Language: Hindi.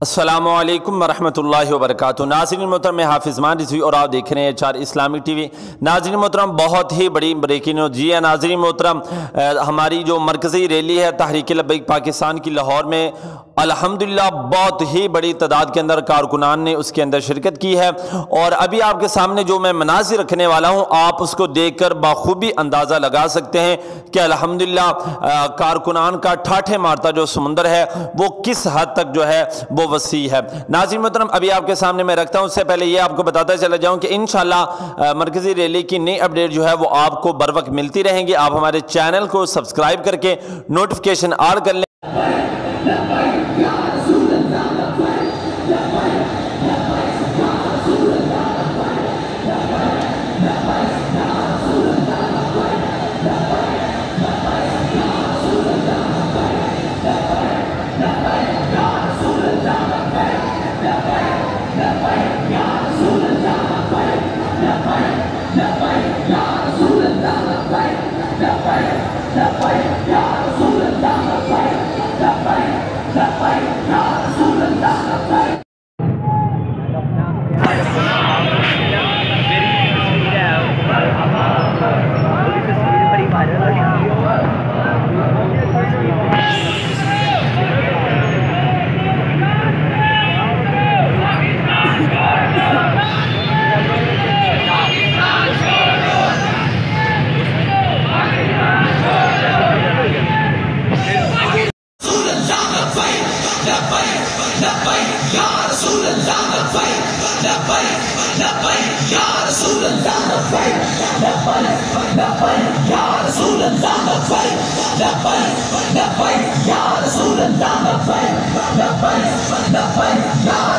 अस्सलामुअलैकुम वरहमतुल्लाहि वबरकातुहू। नाज़रीन मोहतरम, मैं हाफिज़ रिजवी और आप देख रहे हैं AHR इस्लामिक टीवी। नाज़रीन मोहतरम, बहुत ही बड़ी ब्रेकिंग न्यूज़ जी है। नाज़रीन मोहतरम, हमारी जो मरकज़ी रैली है तहरीक लबीक पाकिस्तान की लाहौर में अल्हम्दुलिल्लाह बहुत ही बड़ी तादाद के अंदर कारकुनान ने उसके अंदर शिरकत की है। और अभी आपके सामने जो मैं मनाज़िर रखने वाला हूँ, आप उसको देखकर बाखूबी अंदाज़ा लगा सकते हैं कि अल्हम्दुलिल्लाह कारकुनान का ठाठे मारता जो समुंदर है वो किस हद तक जो है वो वसी है। नाज़रीन मोहतरम, अभी आपके सामने मैं रखता हूं, उससे पहले ये आपको बताता चला जाऊं कि इंशाल्लाह मरकज़ी रैली की नई अपडेट जो है वो आपको बर वक्त मिलती रहेंगी। आप हमारे चैनल को सब्सक्राइब करके नोटिफिकेशन ऑन कर लें। Ya